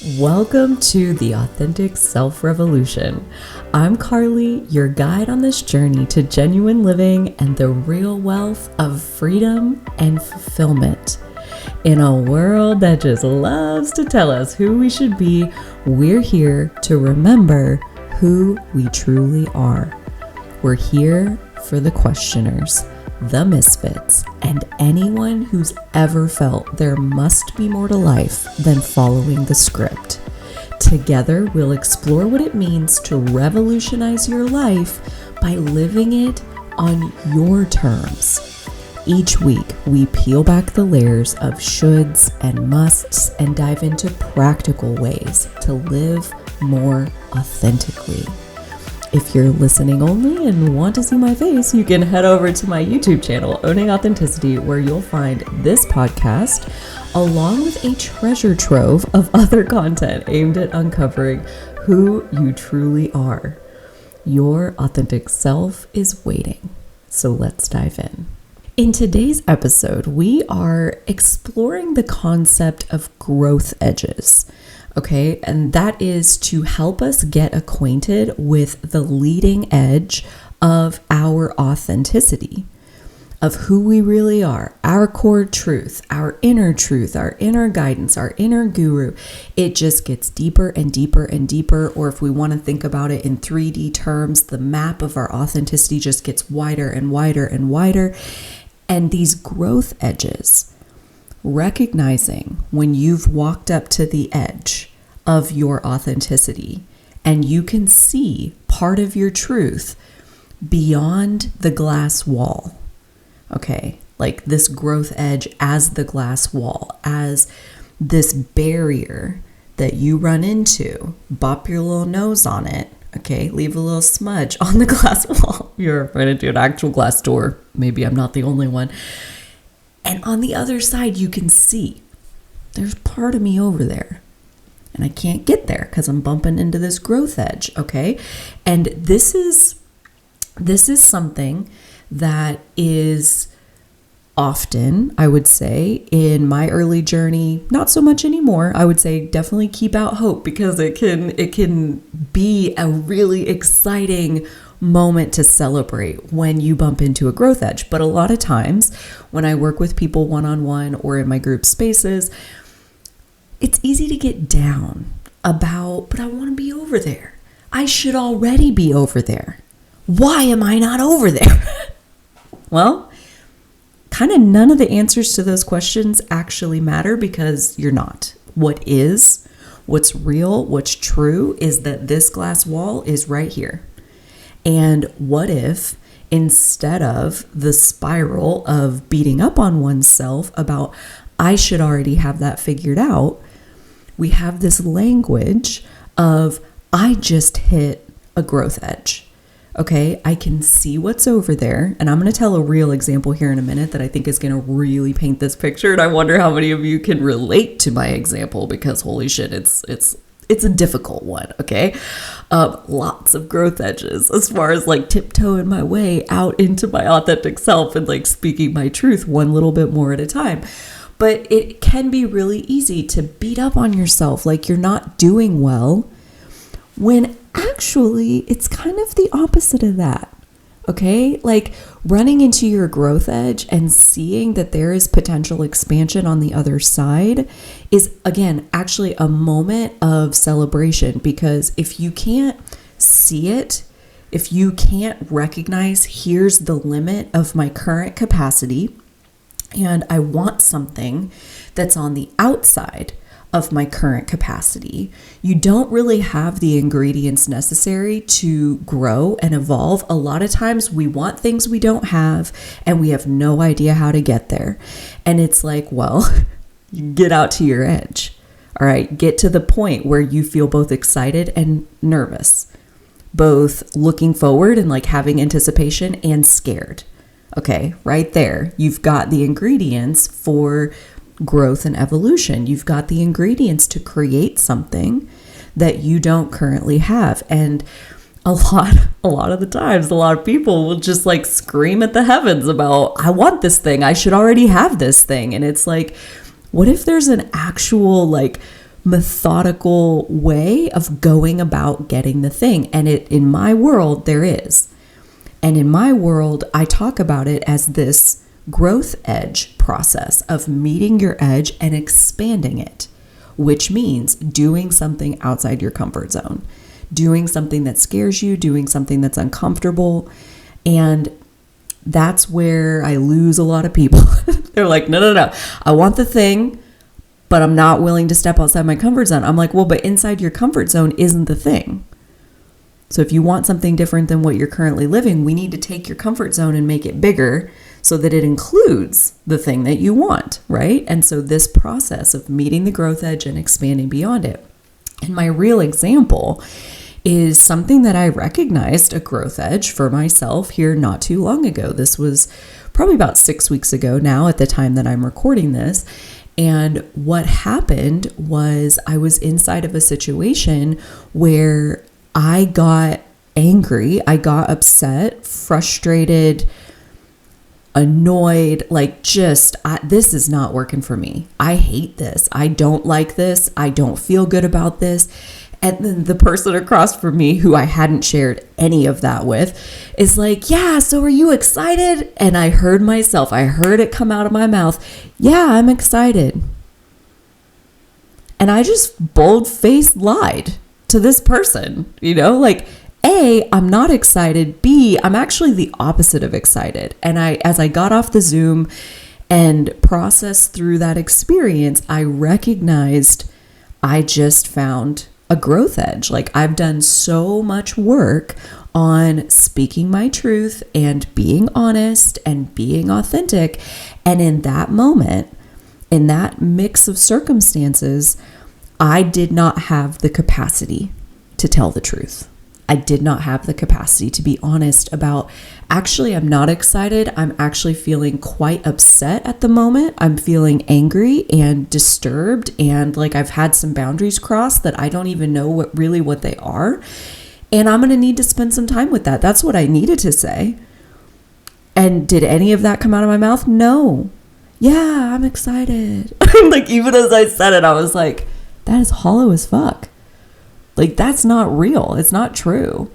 Welcome to the Authentic Self Revolution. I'm Carly, your guide on this journey to genuine living and the real wealth of freedom and fulfillment. In a world that just loves to tell us who we should be, we're here to remember who we truly are. We're here for the questioners, the misfits, and anyone who's ever felt there must be more to life than following the script. Together, we'll explore what it means to revolutionize your life by living it on your terms. Each week, we peel back the layers of shoulds and musts and dive into practical ways to live more authentically. If you're listening only and want to see my face, you can head over to my YouTube channel, Owning Authenticity, where you'll find this podcast, along with a treasure trove of other content aimed at uncovering who you truly are. Your authentic self is waiting. So let's dive in. In today's episode, we are exploring the concept of growth edges. Okay, and that is to help us get acquainted with the leading edge of our authenticity, of who we really are, our core truth, our inner guidance, our inner guru. It just gets deeper and deeper and deeper, or if we want to think about it in 3D terms, the map of our authenticity just gets wider and wider and wider. And these growth edges, recognizing when you've walked up to the edge of your authenticity and you can see part of your truth beyond the glass wall. Okay, like this growth edge as the glass wall, as this barrier that you run into, bop your little nose on it. Okay, leave a little smudge on the glass wall. You're right into an actual glass door. Maybe I'm not the only one. And on the other side, you can see there's part of me over there. And I can't get there because I'm bumping into this growth edge, okay? And this is something that is often, I would say, in my early journey, not so much anymore. I would say definitely keep out hope, because it can be a really exciting moment to celebrate when you bump into a growth edge. But a lot of times when I work with people one-on-one or in my group spaces, it's easy to get down about, but I want to be over there. I should already be over there. Why am I not over there? Well, kind of none of the answers to those questions actually matter, because you're not. What's real, what's true is that this glass wall is right here. And what if, instead of the spiral of beating up on oneself about, I should already have that figured out, we have this language of, I just hit a growth edge. Okay, I can see what's over there. And I'm going to tell a real example here in a minute that I think is going to really paint this picture. And I wonder how many of you can relate to my example, because holy shit, it's a difficult one, okay? Lots of growth edges as far as like tiptoeing my way out into my authentic self and like speaking my truth one little bit more at a time. But it can be really easy to beat up on yourself like you're not doing well, when actually it's kind of the opposite of that. Okay, like running into your growth edge and seeing that there is potential expansion on the other side is, again, actually a moment of celebration. Because if you can't see it, if you can't recognize, here's the limit of my current capacity, and I want something that's on the outside of my current capacity, you don't really have the ingredients necessary to grow and evolve. A lot of times we want things we don't have and we have no idea how to get there. And it's like, well, you get out to your edge. All right, get to the point where you feel both excited and nervous, both looking forward and like having anticipation and scared. Okay, right there, you've got the ingredients for growth and evolution. You've got the ingredients to create something that you don't currently have. And a lot of the times, a lot of people will just like scream at the heavens about, I want this thing. I should already have this thing. And it's like, what if there's an actual like methodical way of going about getting the thing. And in my world, there is. And in my world, I talk about it as this growth edge process of meeting your edge and expanding it, which means doing something outside your comfort zone, doing something that scares you, doing something that's uncomfortable. And that's where I lose a lot of people. They're like, no. I want the thing, but I'm not willing to step outside my comfort zone. I'm like, well, but inside your comfort zone isn't the thing. So if you want something different than what you're currently living, we need to take your comfort zone and make it bigger so that it includes the thing that you want, right? And so this process of meeting the growth edge and expanding beyond it. And my real example is something that I recognized a growth edge for myself here not too long ago. This was probably about 6 weeks ago now at the time that I'm recording this. And what happened was I was inside of a situation where I got angry, I got upset, frustrated, annoyed, like this is not working for me. I hate this. I don't like this. I don't feel good about this. And then the person across from me who I hadn't shared any of that with is like, yeah, so are you excited? And I heard it come out of my mouth. Yeah, I'm excited. And I just bold-faced lied to this person, like, A, I'm not excited. B, I'm actually the opposite of excited. And as I got off the Zoom and processed through that experience, I recognized I just found a growth edge. Like, I've done so much work on speaking my truth and being honest and being authentic. And in that moment, in that mix of circumstances, I did not have the capacity to tell the truth. I did not have the capacity to be honest about, actually, I'm not excited. I'm actually feeling quite upset at the moment. I'm feeling angry and disturbed, and like I've had some boundaries crossed that I don't even know what they are. And I'm going to need to spend some time with that. That's what I needed to say. And did any of that come out of my mouth? No. Yeah, I'm excited. Like, even as I said it, I was like, that is hollow as fuck. Like, that's not real. It's not true.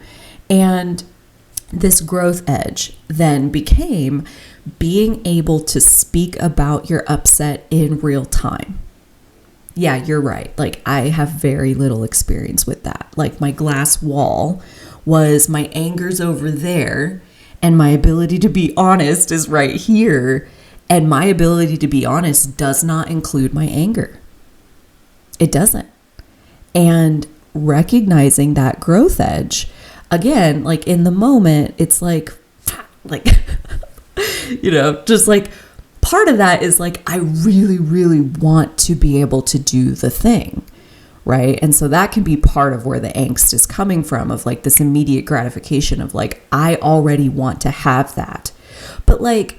And this growth edge then became being able to speak about your upset in real time. Yeah, you're right. Like, I have very little experience with that. Like, my glass wall was my anger's over there, and my ability to be honest is right here. And my ability to be honest does not include my anger. It doesn't. And recognizing that growth edge, again, like in the moment, it's like, just like part of that is like, I really, really want to be able to do the thing, right? And so that can be part of where the angst is coming from, of like this immediate gratification of like, I already want to have that. But like,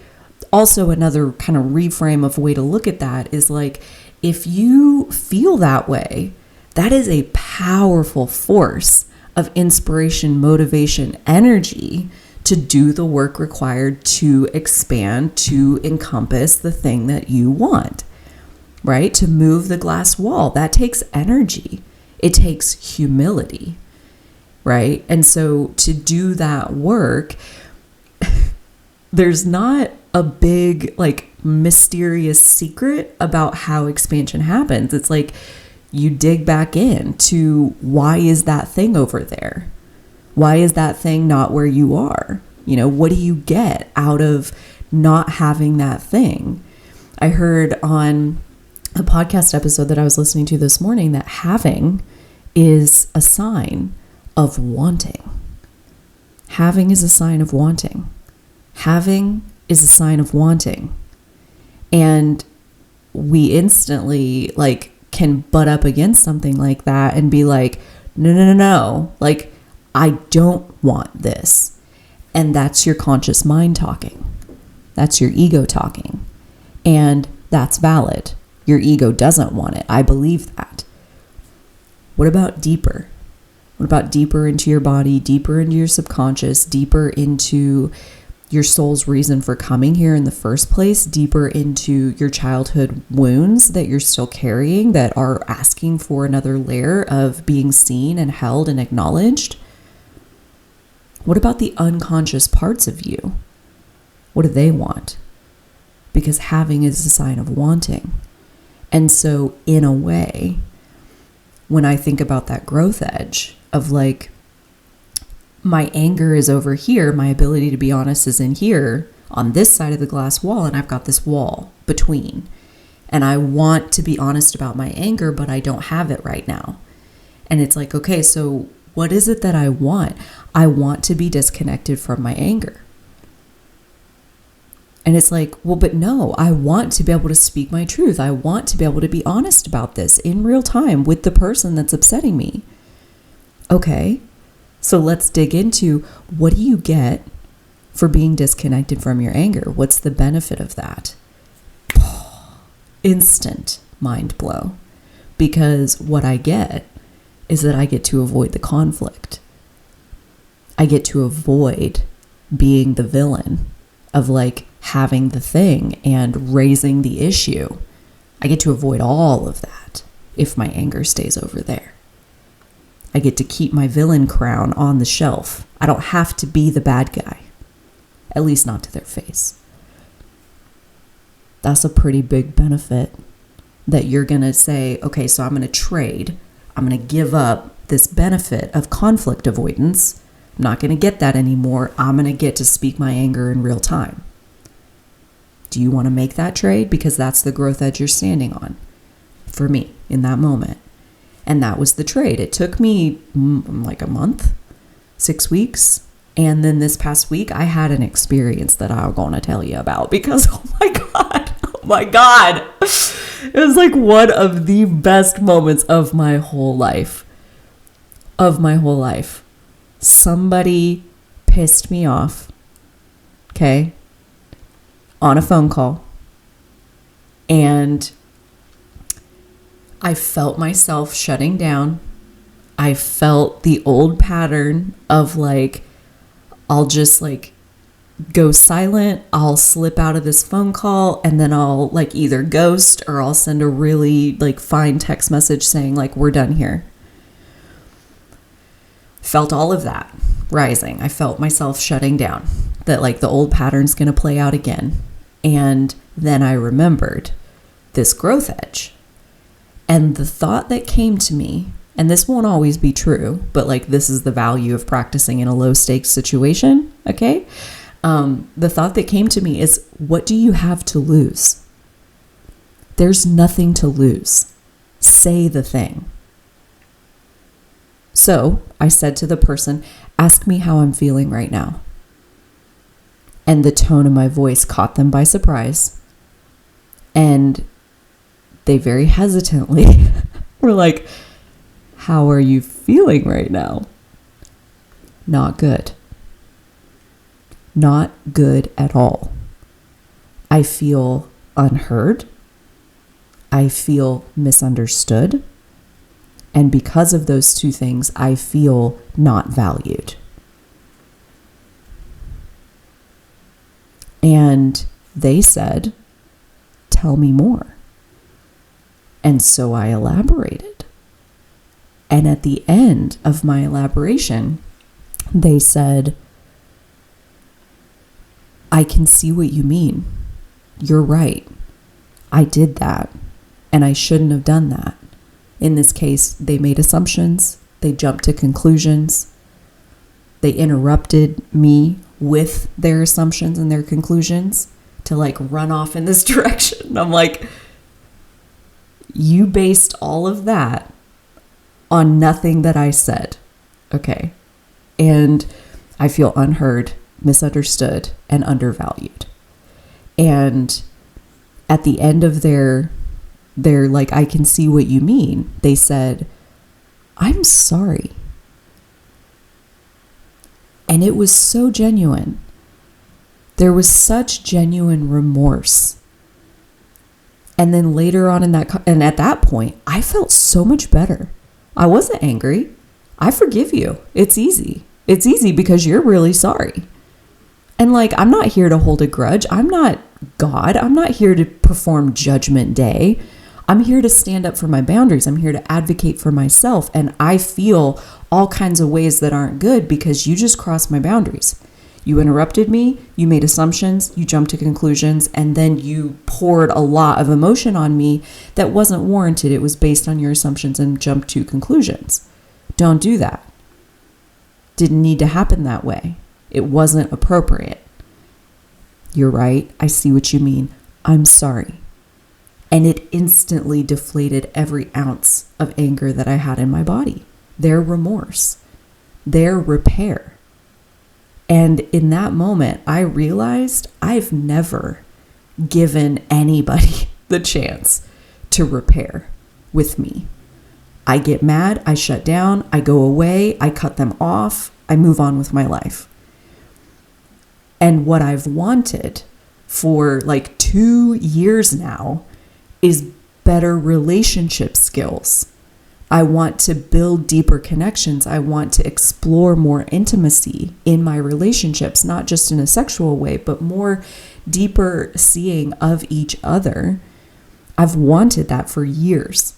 also another kind of reframe of way to look at that is like, if you feel that way, that is a powerful force of inspiration, motivation, energy to do the work required to expand, to encompass the thing that you want, right? To move the glass wall. That takes energy. It takes humility, right? And so to do that work, there's not a big, like, mysterious secret about how expansion happens. It's like, you dig back in to, why is that thing over there? Why is that thing not where you are? What do you get out of not having that thing? I heard on a podcast episode that I was listening to this morning that having is a sign of wanting. Having is a sign of wanting. Having is a sign of wanting. And we instantly, like, can butt up against something like that and be like, no, like, I don't want this. And that's your conscious mind talking. That's your ego talking. And that's valid. Your ego doesn't want it. I believe that. What about deeper? What about deeper into your body, deeper into your subconscious, deeper into your soul's reason for coming here in the first place, deeper into your childhood wounds that you're still carrying that are asking for another layer of being seen and held and acknowledged? What about the unconscious parts of you? What do they want? Because having is a sign of wanting. And so in a way, when I think about that growth edge of like, my anger is over here, my ability to be honest is in here on this side of the glass wall, and I've got this wall between. And I want to be honest about my anger, but I don't have it right now. And it's like, okay, so what is it that I want? I want to be disconnected from my anger. And it's like, well, but no, I want to be able to speak my truth. I want to be able to be honest about this in real time with the person that's upsetting me. Okay. So let's dig into, what do you get for being disconnected from your anger? What's the benefit of that? Instant mind blow. Because what I get is that I get to avoid the conflict. I get to avoid being the villain of like having the thing and raising the issue. I get to avoid all of that if my anger stays over there. I get to keep my villain crown on the shelf. I don't have to be the bad guy, at least not to their face. That's a pretty big benefit that you're going to say, okay, so I'm going to trade. I'm going to give up this benefit of conflict avoidance. I'm not going to get that anymore. I'm going to get to speak my anger in real time. Do you want to make that trade? Because that's the growth edge you're standing on for me in that moment. And that was the trade. It took me like a month, 6 weeks. And then this past week, I had an experience that I'm going to tell you about because, oh my God. It was like one of the best moments of my whole life. Somebody pissed me off, okay, on a phone call. And I felt myself shutting down. I felt the old pattern of like, I'll just like go silent. I'll slip out of this phone call and then I'll like either ghost or I'll send a really like fine text message saying like, we're done here. Felt all of that rising. I felt myself shutting down, that like the old pattern's going to play out again. And then I remembered this growth edge. And the thought that came to me, and this won't always be true, but like this is the value of practicing in a low stakes situation, okay? The thought that came to me is, what do you have to lose? There's nothing to lose. Say the thing. So I said to the person, ask me how I'm feeling right now. And the tone of my voice caught them by surprise. And they very hesitantly were like, how are you feeling right now? Not good. Not good at all. I feel unheard. I feel misunderstood. And because of those two things, I feel not valued. And they said, tell me more. And so I elaborated. And at the end of my elaboration, they said, I can see what you mean. You're right. I did that, and I shouldn't have done that. In this case, they made assumptions. They jumped to conclusions. They interrupted me with their assumptions and their conclusions to like run off in this direction. I'm like, you based all of that on nothing that I said. Okay. And I feel unheard, misunderstood, and undervalued. And at the end of their like, I can see what you mean, they said, I'm sorry. And it was so genuine. There was such genuine remorse. And then later on and at that point, I felt so much better. I wasn't angry. I forgive you. It's easy. It's easy because you're really sorry. And like, I'm not here to hold a grudge. I'm not God. I'm not here to perform judgment day. I'm here to stand up for my boundaries. I'm here to advocate for myself. And I feel all kinds of ways that aren't good because you just crossed my boundaries. You interrupted me, you made assumptions, you jumped to conclusions, and then you poured a lot of emotion on me that wasn't warranted. It was based on your assumptions and jumped to conclusions. Don't do that. Didn't need to happen that way. It wasn't appropriate. You're right. I see what you mean. I'm sorry. And it instantly deflated every ounce of anger that I had in my body, their remorse, their repair. And in that moment, I realized I've never given anybody the chance to repair with me. I get mad, I shut down, I go away, I cut them off, I move on with my life. And what I've wanted for like 2 years now is better relationship skills. I want to build deeper connections. I want to explore more intimacy in my relationships, not just in a sexual way, but more deeper seeing of each other. I've wanted that for years.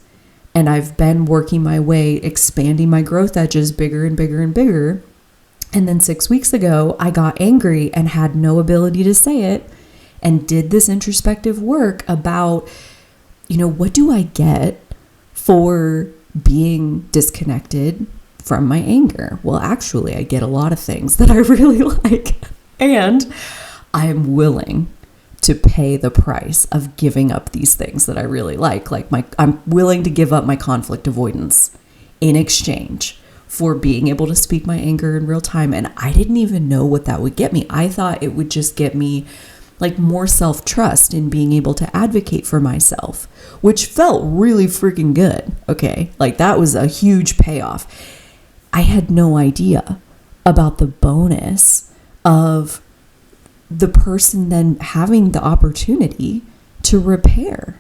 And I've been working my way, expanding my growth edges bigger and bigger and bigger. And then 6 weeks ago, I got angry and had no ability to say it and did this introspective work about, what do I get for being disconnected from my anger? Well, actually, I get a lot of things that I really like. And I'm willing to pay the price of giving up these things that I really like. I'm willing to give up my conflict avoidance in exchange for being able to speak my anger in real time. And I didn't even know what that would get me. I thought it would just get me like more self-trust in being able to advocate for myself, which felt really freaking good. Okay. Like that was a huge payoff. I had no idea about the bonus of the person then having the opportunity to repair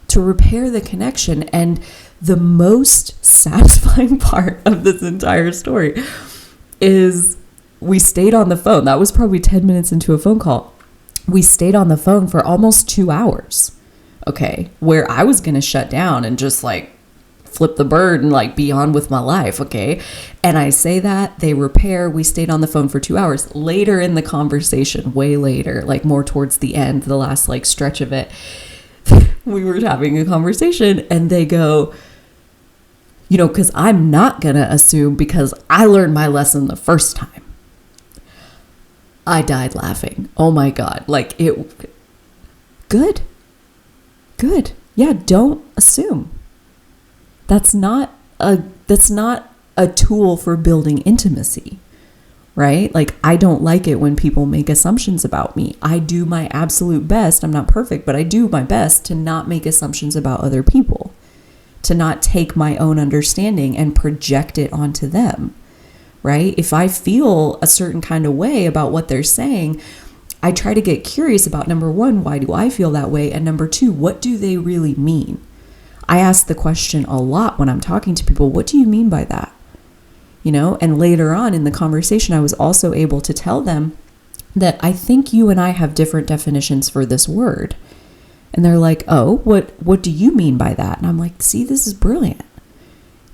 the connection. And the most satisfying part of this entire story is we stayed on the phone. That was probably 10 minutes into a phone call. We stayed on the phone for almost 2 hours. Okay. Where I was going to shut down and just like flip the bird and like be on with my life. Okay. And I say that they repair. We stayed on the phone for 2 hours. Later in the conversation, way later, like more towards the end, the last like stretch of it, we were having a conversation and they go, because I'm not going to assume because I learned my lesson the first time. I died laughing. Oh my God. Like good. Yeah. Don't assume. That's not a tool for building intimacy, right? Like I don't like it when people make assumptions about me. I do my absolute best. I'm not perfect, but I do my best to not make assumptions about other people, to not take my own understanding and project it onto them. Right? If I feel a certain kind of way about what they're saying, I try to get curious about, number one, why do I feel that way? And number two, what do they really mean? I ask the question a lot when I'm talking to people, what do you mean by that? And later on in the conversation, I was also able to tell them that I think you and I have different definitions for this word. And they're like, oh, what do you mean by that? And I'm like, see, this is brilliant.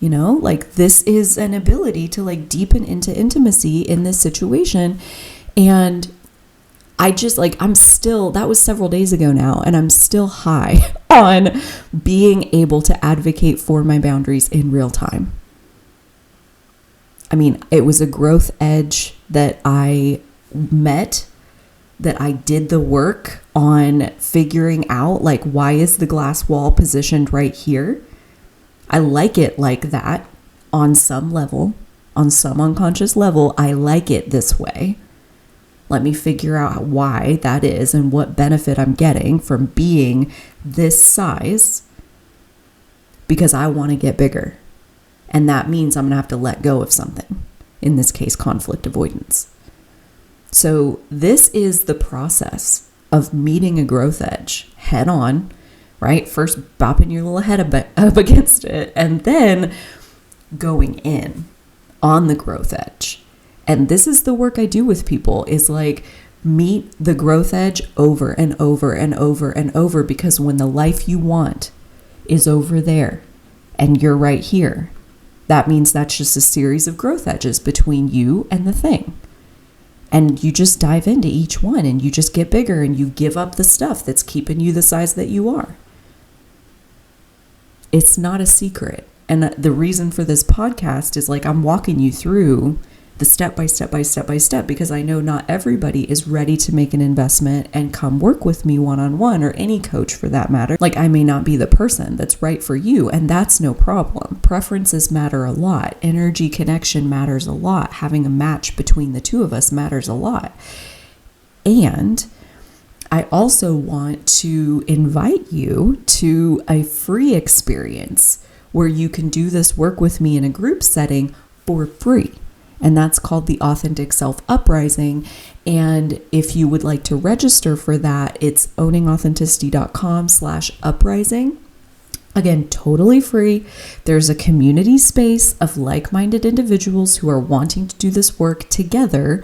Like this is an ability to like deepen into intimacy in this situation. And I just like, that was several days ago now, and I'm still high on being able to advocate for my boundaries in real time. I mean, it was a growth edge that I met, that I did the work on figuring out, like, why is the glass wall positioned right here? I like it like that on some level, on some unconscious level. I like it this way. Let me figure out why that is and what benefit I'm getting from being this size, because I want to get bigger. And that means I'm going to have to let go of something. In this case, conflict avoidance. So this is the process of meeting a growth edge head on. Right? First bopping your little head up against it and then going in on the growth edge And this is the work I do with people, is like meet the growth edge over and over and over and over, because when the life you want is over there and you're right here, that means that's just a series of growth edges between you and the thing. And you just dive into each one and you just get bigger and you give up the stuff that's keeping you the size that you are. It's not a secret. And the reason for this podcast is like I'm walking you through the step by step by step by step, because I know not everybody is ready to make an investment and come work with me one-on-one, or any coach for that matter. Like I may not be the person that's right for you, and that's no problem. Preferences matter a lot. Energy connection matters a lot. Having a match between the two of us matters a lot. And I also want to invite you to a free experience where you can do this work with me in a group setting for free. And that's called the Authentic Self Uprising. And if you would like to register for that, it's owningauthenticity.com/uprising. Again, totally free. There's a community space of like-minded individuals who are wanting to do this work together.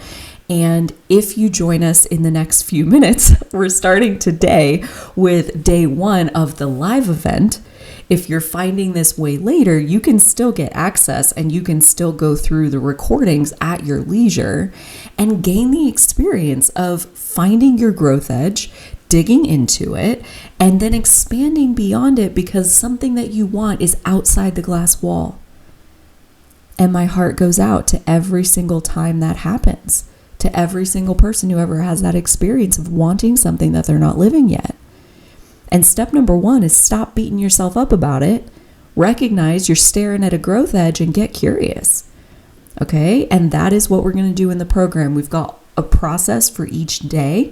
And if you join us in the next few minutes, we're starting today with day 1 of the live event. If you're finding this way later, you can still get access and you can still go through the recordings at your leisure and gain the experience of finding your growth edge, digging into it, and then expanding beyond it, because something that you want is outside the glass wall. And my heart goes out to every single time that happens, to every single person who ever has that experience of wanting something that they're not living yet. And step number 1 is stop beating yourself up about it. Recognize you're staring at a growth edge and get curious. Okay? And that is what we're going to do in the program. We've got a process for each day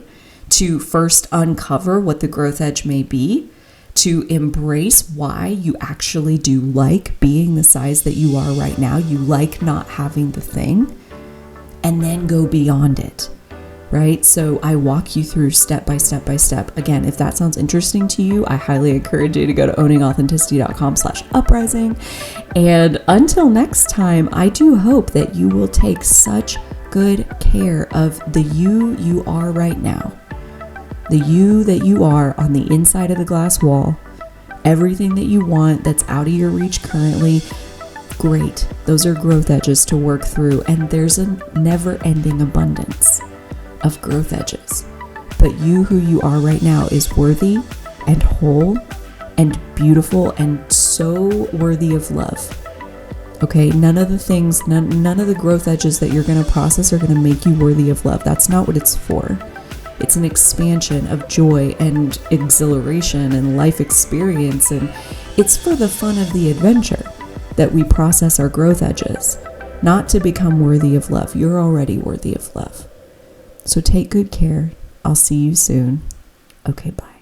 to first uncover what the growth edge may be, to embrace why you actually do like being the size that you are right now. You like not having the thing, and then go beyond it. Right? So I walk you through step by step by step. Again, if that sounds interesting to you, I highly encourage you to go to owningauthenticity.com/uprising. And until next time, I do hope that you will take such good care of the you are right now. The you that you are on the inside of the glass wall. Everything that you want that's out of your reach currently, great. Those are growth edges to work through. And there's a never-ending abundance of growth edges. But you who you are right now is worthy and whole and beautiful and so worthy of love. Okay, none of the growth edges that you're going to process are going to make you worthy of love. That's not what it's for. It's an expansion of joy and exhilaration and life experience, and it's for the fun of the adventure that we process our growth edges, not to become worthy of love. You're already worthy of love. So take good care. I'll see you soon. Okay, bye.